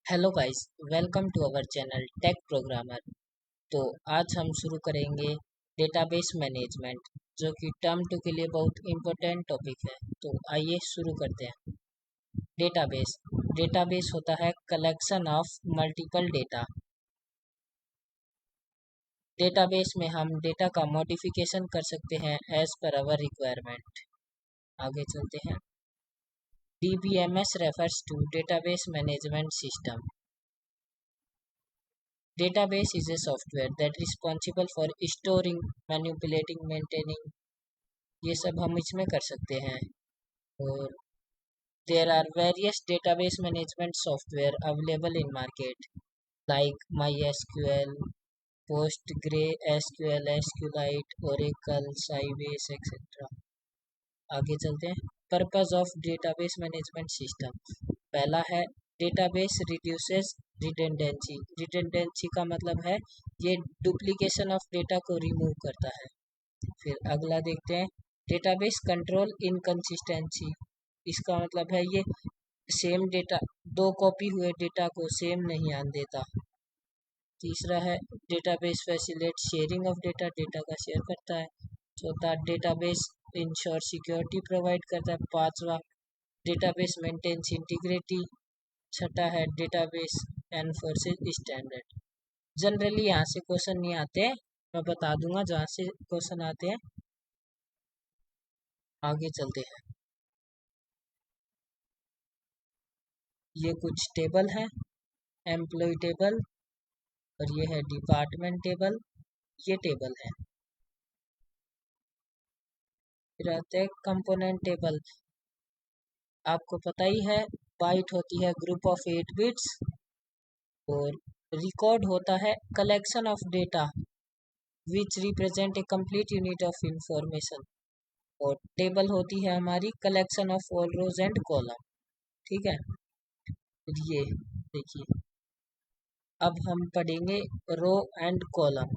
Hello guys, welcome to our channel tech programmer. तो आज हम शुरू करेंगे डेटाबेस मैनेजमेंट, जो कि टर्म टू के लिए बहुत इम्पोर्टेंट टॉपिक है। तो आइए शुरू करते हैं। डेटाबेस डेटाबेस होता है collection of multiple data. Database में हम डेटा का मॉडिफिकेशन कर सकते हैं एज पर आवर रिक्वायरमेंट। आगे चलते हैं। DBMS refers to database management system. Database is a software that responsible for storing, manipulating, maintaining, ये सब हम इसमें कर सकते हैं। और there are various database management software available in market like MySQL, PostgreSQL, SQLite, Oracle, Sybase, etc. आगे चलते हैं। Purpose of database management system, पहला है डेटाबेस रिड्यूसेस रिडेंडेंसी। रिडेंडेंसी का मतलब है ये डुप्लीकेशन ऑफ डेटा को रिमूव करता है। फिर अगला देखते हैं डेटाबेस कंट्रोल इनकंसिस्टेंसी। इसका मतलब है ये सेम डेटा, दो कॉपी हुए डेटा को सेम नहीं आने देता। तीसरा है database facilitate sharing of data, data का शेयर करता है। चौथा डेटाबेस इंश्योर सिक्योरिटी प्रोवाइड करता है। पांचवा डेटाबेस मेंटेन्स इंटीग्रिटी। छठा है डेटाबेस एनफोर्सेस स्टैंडर्ड। जनरली यहाँ से क्वेश्चन नहीं आते, मैं बता दूंगा जहाँ से क्वेश्चन आते हैं। आगे चलते हैं। ये कुछ टेबल है, एम्प्लॉय टेबल और ये है डिपार्टमेंट टेबल, ये टेबल है। फिर आते हैं कंपोनेंट टेबल। आपको पता ही है बाइट होती है ग्रुप ऑफ 8 बिट्स और रिकॉर्ड होता है collection of data which represent a complete unit of information. और टेबल होती है हमारी collection of all rows and column. ठीक है, फिर ये देखिए, अब हम पढ़ेंगे रो एंड कॉलम।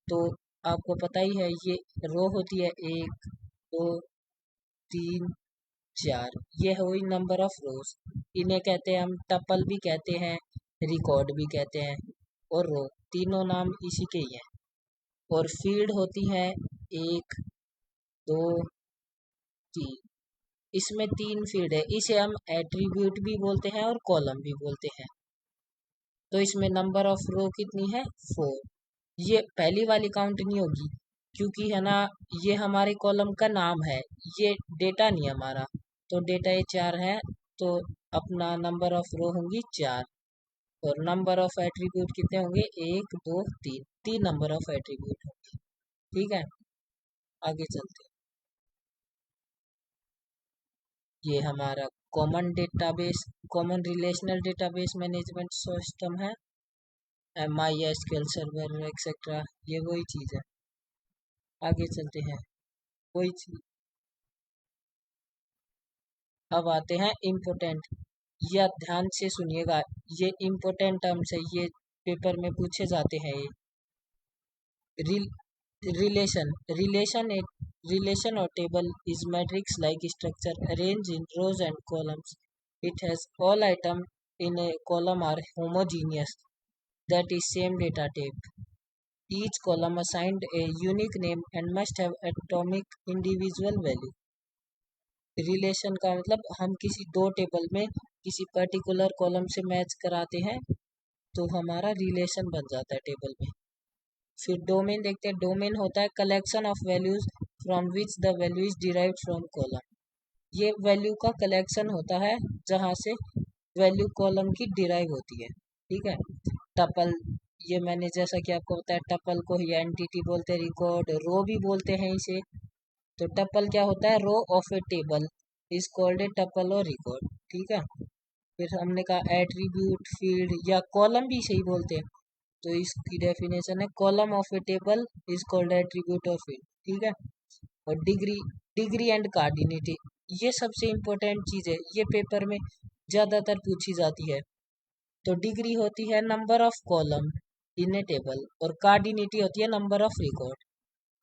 तो आपको पता ही है ये रो होती है 1, 2, 3, 4, ये हुई नंबर ऑफ रोज। इन्हें कहते हैं हम टपल भी कहते हैं, रिकॉर्ड भी कहते हैं, और रो, तीनों नाम इसी के ही हैं। और फील्ड होती है 1, 2, 3, इसमें 3 फील्ड है। इसे हम एट्रीब्यूट भी बोलते हैं और कॉलम भी बोलते हैं। तो इसमें नंबर ऑफ रो कितनी है? 4। ये पहली वाली काउंट नहीं होगी क्योंकि है ना, ये हमारे कॉलम का नाम है, ये डेटा नहीं है हमारा। तो डेटा ये 4 है, तो अपना नंबर ऑफ रो होंगी 4। और नंबर ऑफ एट्रीब्यूट कितने होंगे? 1, 2, 3, 3 नंबर ऑफ एट्रीब्यूट होंगे। ठीक है, आगे चलते हैं। ये हमारा common database, common relational database management system है, MySQL सर्वर एक्सेट्रा, ये वही चीज़ है। आगे चलते हैं। वही चीज, अब आते हैं इम्पोर्टेंट, या ध्यान से सुनिएगा, ये इम्पोर्टेंट टर्म्स है, ये पेपर में पूछे जाते हैं। ये रिलेशन रिलेशन रिलेशन और table is matrix like structure arrange in rows and columns. It has all item in a column are homogeneous, that is same data type. Each column assigned a unique name and must have atomic individual value. Relation का मतलब हम किसी दो table में किसी particular column से match कराते हैं तो हमारा रिलेशन बन जाता है टेबल में। फिर डोमेन देखते हैं। डोमेन होता है collection of values from which the value is derived from column. ये वैल्यू का कलेक्शन होता है जहाँ से वैल्यू कॉलम की डिराइव होती है। ठीक है, टपल, ये मैंने जैसा कि आपको बताया, टपल को ही एंटिटी बोलते हैं, रिकॉर्ड रो भी बोलते हैं इसे। तो टपल क्या होता है? Row of a table is called a tuple और रिकॉर्ड। ठीक है, फिर हमने कहा एट्रीब्यूट, फील्ड या कॉलम भी सही बोलते हैं। तो इसकी डेफिनेशन है column of a table is called attribute और फील्ड। ठीक है, और डिग्री, डिग्री एंड कार्डिनिटी, ये सबसे इम्पोर्टेंट चीज है, ये पेपर में ज्यादातर पूछी जाती है। तो डिग्री होती है number of column in a table और कार्डिनिटी होती है नंबर ऑफ रिकॉर्ड।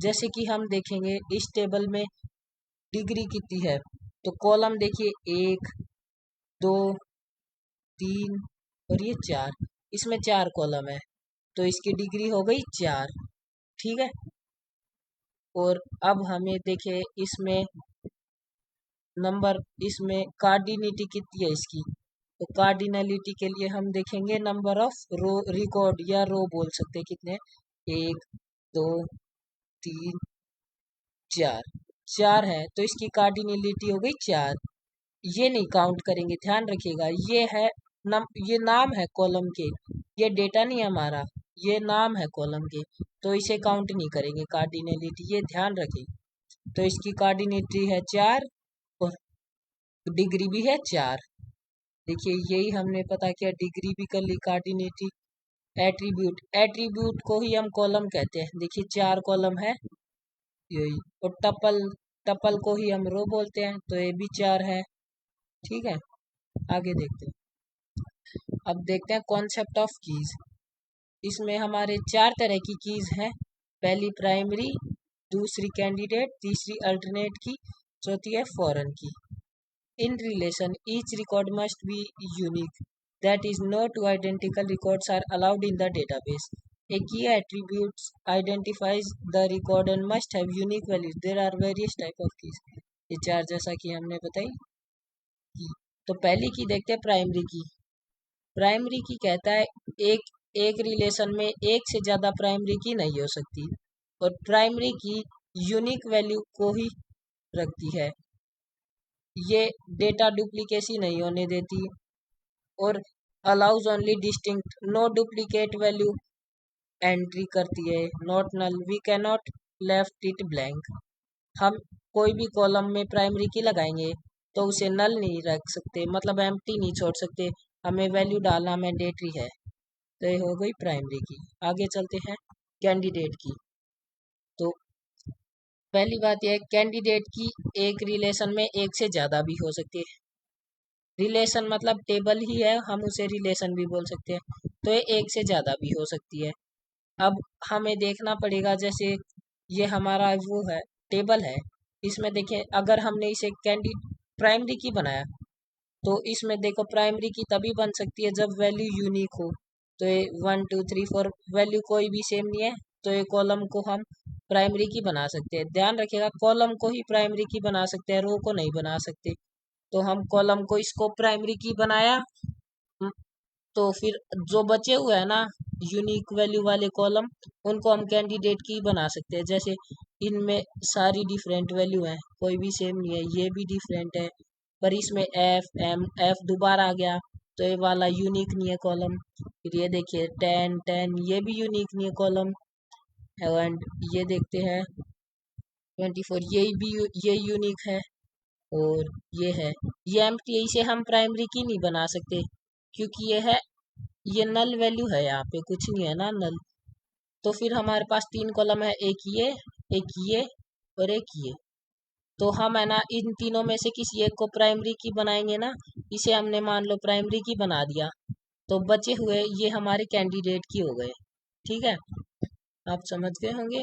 जैसे कि हम देखेंगे इस टेबल में डिग्री कितनी है, तो कॉलम देखिए 1, 2, 3, और ये 4, इसमें 4 कॉलम है तो इसकी डिग्री हो गई 4। ठीक है। और अब हमें देखे इसमें नंबर, इसमें कार्डिनिटी कितनी है इसकी, तो कार्डिनलिटी के लिए हम देखेंगे नंबर ऑफ रो रिकॉर्ड या रो बोल सकते हैं कितने, 1 2 3 4, 4 है तो इसकी कार्डिनलिटी हो गई 4। ये नहीं काउंट करेंगे, ध्यान रखिएगा। ये है ये नाम है कॉलम के, ये डेटा नहीं है हमारा, ये नाम है कॉलम के, तो इसे काउंट नहीं करेंगे कार्डिनलिटी, ये ध्यान रखें। तो इसकी कार्डिनलिटी है 4 और डिग्री भी है 4। देखिए यही हमने पता किया, डिग्री भी कर ली, कार्डिनेटी। एट्रीब्यूट, एट्रीब्यूट को ही हम कॉलम कहते हैं। देखिए 4 कॉलम है यही। और टपल, टपल को ही हम रो बोलते हैं, तो ये भी 4 है। ठीक है, आगे देखते हैं। अब देखते हैं कॉन्सेप्ट ऑफ कीज। इसमें हमारे 4 तरह की कीज हैं। पहली प्राइमरी, दूसरी कैंडिडेट, तीसरी अल्टरनेट की, चौथी है फॉरेन की। In relation, each record must be unique. That is, no two identical records are allowed in the database. A key attribute identifies the record and must have unique values. There are various type of keys. ये 4 जैसा कि हमने बताई की। तो पहली की देखते हैं प्राइमरी की। प्राइमरी की कहता है एक एक रिलेशन में एक से ज़्यादा प्राइमरी की नहीं हो सकती, और प्राइमरी की यूनिक वैल्यू को ही रखती है। ये डेटा डुप्लीकेसी नहीं होने देती, और allows only distinct, no duplicate value entry करती है। Not null, we can not left it blank. हम कोई भी कॉलम में प्राइमरी की लगाएंगे तो उसे नल नहीं रख सकते, मतलब एम्प्टी नहीं छोड़ सकते, हमें वैल्यू डालना मैंडेटरी है। तो ये हो गई प्राइमरी की। आगे चलते हैं कैंडिडेट की। तो पहली बात यह है, कैंडिडेट की एक रिलेशन में एक से ज़्यादा भी हो सकती है। रिलेशन मतलब टेबल ही है, हम उसे रिलेशन भी बोल सकते हैं, तो ये एक से ज़्यादा भी हो सकती है। अब हमें देखना पड़ेगा, जैसे ये हमारा वो है टेबल है, इसमें देखिए अगर हमने इसे प्राइमरी की बनाया तो इसमें देखो प्राइमरी की तभी बन सकती है जब वैल्यू यूनिक हो। तो ये 1 2 3 4 वैल्यू कोई भी सेम नहीं है, तो ये कॉलम को हम प्राइमरी की बना सकते हैं। ध्यान रखिएगा, कॉलम को ही प्राइमरी की बना सकते हैं, रो को नहीं बना सकते। तो हम कॉलम को इसको प्राइमरी की बनाया, हम्म, तो फिर जो बचे हुए है ना यूनिक वैल्यू वाले कॉलम, उनको हम कैंडिडेट की बना सकते हैं। जैसे इनमें सारी डिफरेंट वैल्यू हैं, कोई भी सेम नहीं है, ये भी डिफरेंट है, पर इसमें एफ एम एफ दोबारा आ गया तो ये वाला यूनिक नहीं है कॉलम। फिर ये देखिए 10 10, ये भी यूनिक नहीं है कॉलम। एंड ये देखते हैं 24, ये भी ये यूनिक है। और ये है, ये एम्प्टी है, इसे हम प्राइमरी की नहीं बना सकते क्योंकि ये है, ये नल वैल्यू है, यहाँ पे कुछ नहीं है ना नल। तो फिर हमारे पास 3 कॉलम है, एक ये और एक ये। तो हम है ना इन तीनों में से किसी एक को प्राइमरी की बनाएंगे ना, इसे हमने मान लो प्राइमरी की बना दिया, तो बचे हुए ये हमारे कैंडिडेट की हो गए। ठीक है, आप समझ गए होंगे।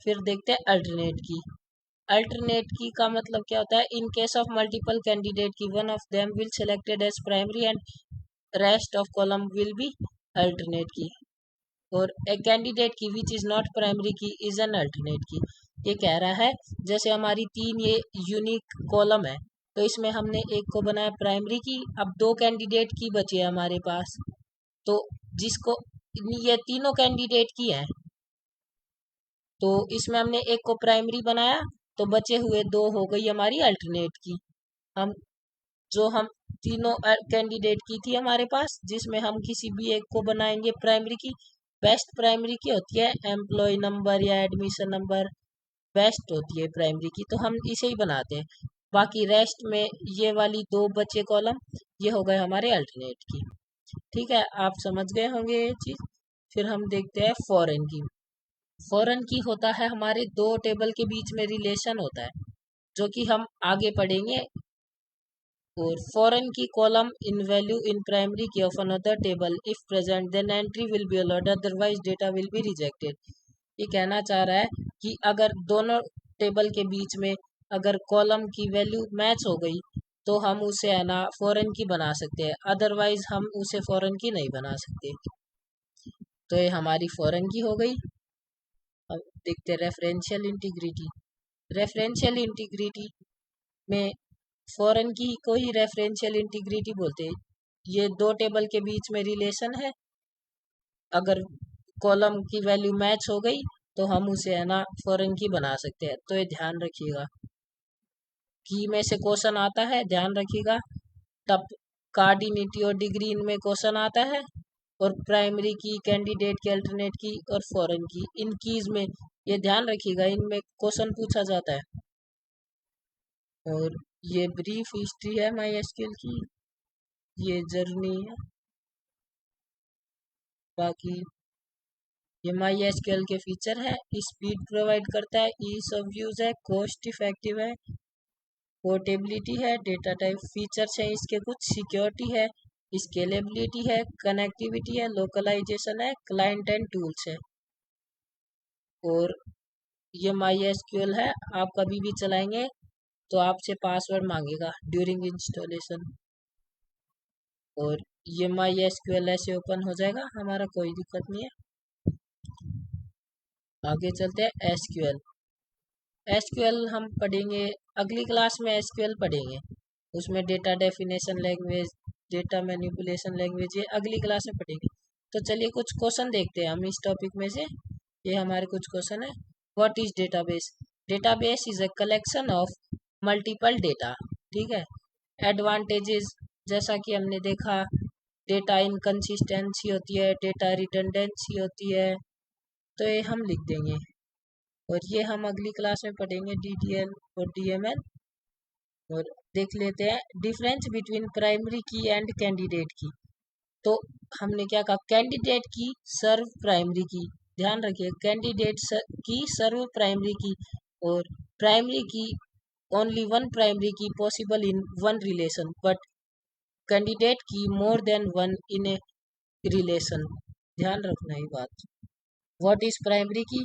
फिर देखते हैं अल्टरनेट की। अल्टरनेट की का मतलब क्या होता है, in case of multiple candidate key, one of them will selected as primary and rest of column will be alternate key. और a candidate key which is not primary key is an alternate key. ये कह रहा है जैसे हमारी 3 ये unique column है, तो इसमें हमने एक को बनाया प्राइमरी की, अब 2 कैंडिडेट की बची है हमारे पास, तो जिसको ये तीनों कैंडिडेट की है, तो इसमें हमने एक को प्राइमरी बनाया, तो बचे हुए 2 हो गई हमारी अल्टरनेट की। हम जो हम तीनों कैंडिडेट की थी हमारे पास, जिसमें हम किसी भी एक को बनाएंगे प्राइमरी की। बेस्ट प्राइमरी की होती है एम्प्लॉय नंबर या एडमिशन नंबर, बेस्ट होती है प्राइमरी की, तो हम इसे ही बनाते हैं। बाकी रेस्ट में ये वाली 2 बचे कॉलम, ये हो गए हमारे अल्टरनेट की। ठीक है, आप समझ गए होंगे ये चीज़। फिर हम देखते हैं फॉरेन की। फॉरेन की होता है हमारे 2 टेबल के बीच में रिलेशन होता है, जो कि हम आगे पढ़ेंगे। और foreign key column in value in primary key of another table if present then entry will be allowed, otherwise data will be rejected. ये कहना चाह रहा है कि अगर दोनों टेबल के बीच में अगर कॉलम की वैल्यू मैच हो गई तो हम उसे है ना फॉरेन की बना सकते हैं, अदरवाइज हम उसे फॉरेन की नहीं बना सकते। तो ये हमारी फॉरेन की हो गई। अब देखते हैं रेफरेंशियल इंटीग्रिटी। रेफरेंशियल इंटीग्रिटी में फॉरेन की को ही रेफरेंशियल इंटीग्रिटी बोलते हैं। ये दो टेबल के बीच में रिलेशन है, अगर कॉलम की वैल्यू मैच हो गई तो हम उसे है ना फॉरेन की बना सकते हैं। तो ये ध्यान रखिएगा, की में से क्वेश्चन आता है, ध्यान रखिएगा। तब कार्डिनिटी और डिग्री इनमें क्वेश्चन आता है, और प्राइमरी की, कैंडिडेट की, अल्टरनेट की और फॉरेन की, इन कीज में ये ध्यान रखिएगा, इनमें क्वेश्चन पूछा जाता है। और ये ब्रीफ हिस्ट्री है माई एसक्यूएल की, ये जर्नी है। बाकी ये माई एसक्यूएल के फीचर है, स्पीड प्रोवाइड करता है, ईज ऑफ यूज है, कॉस्ट इफेक्टिव है, पोर्टेबिलिटी है, डेटा टाइप फीचर्स है इसके कुछ, सिक्योरिटी है, स्केलेबिलिटी है, कनेक्टिविटी है, लोकलाइजेशन है, क्लाइंट एंड टूल्स है। और ये माई एसक्यूएल है, आप कभी भी चलाएंगे तो आपसे पासवर्ड मांगेगा ड्यूरिंग इंस्टॉलेशन। और ये माई एसक्यूएल ऐसे ओपन हो जाएगा, हमारा कोई दिक्कत नहीं है। आगे चलते हैं एसक्यूएल। एसक्यूएल हम पढ़ेंगे अगली क्लास में, एसक्यूएल पढ़ेंगे, उसमें data definition language, data manipulation language, ये अगली क्लास में पढ़ेंगे। तो चलिए कुछ क्वेश्चन देखते हैं हम इस टॉपिक में से। ये हमारे कुछ क्वेश्चन है। What is database? Database is a collection of multiple data. ठीक है। एडवांटेजेस, जैसा कि हमने देखा, डेटा इनकंसिस्टेंसी होती है, डेटा रिडंडेंसी होती है, तो ये हम लिख देंगे। और ये हम अगली क्लास में पढ़ेंगे, डीडीएल और डीएमएल। और देख लेते हैं डिफरेंस बिटवीन प्राइमरी की एंड कैंडिडेट की। तो हमने क्या कहा, कैंडिडेट की सर्व प्राइमरी की, ध्यान रखिए, कैंडिडेट की सर्व प्राइमरी की, और primary key only one primary key possible in one relation, but candidate key more than one in a relation. ध्यान रखना ये बात। What is primary key?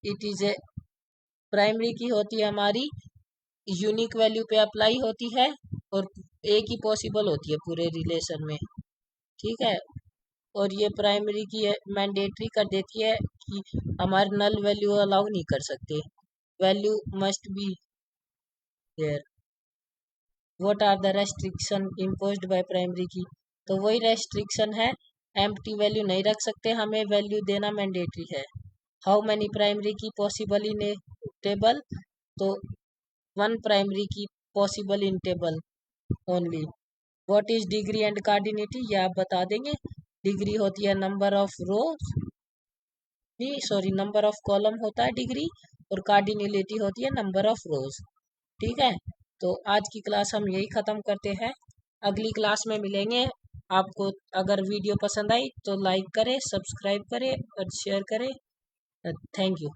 It is a, primary key होती है हमारी यूनिक वैल्यू पे अप्लाई होती है, और एक ही पॉसिबल होती है पूरे रिलेशन में। ठीक है। और ये प्राइमरी की मैंडेटरी कर देती है कि हमारे नल वैल्यू अलाउ नहीं कर सकते, value must be there. What are the restriction imposed by primary key? तो वही रेस्ट्रिक्शन है, एम्प्टी वैल्यू नहीं रख सकते, हमें वैल्यू देना मैंडेटरी है। How many primary key possible in a table? तो one primary key possible in table only. What is degree and cardinality? ये आप बता देंगे। डिग्री होती है नंबर ऑफ रोज, नहीं सॉरी, नंबर ऑफ कॉलम होता है डिग्री, और कार्डिनलिटी होती है नंबर ऑफ रोज। ठीक है। तो आज की क्लास हम यही ख़त्म करते हैं, अगली क्लास में मिलेंगे। आपको अगर वीडियो पसंद आई तो लाइक करें, सब्सक्राइब करें और शेयर करें। Thank you.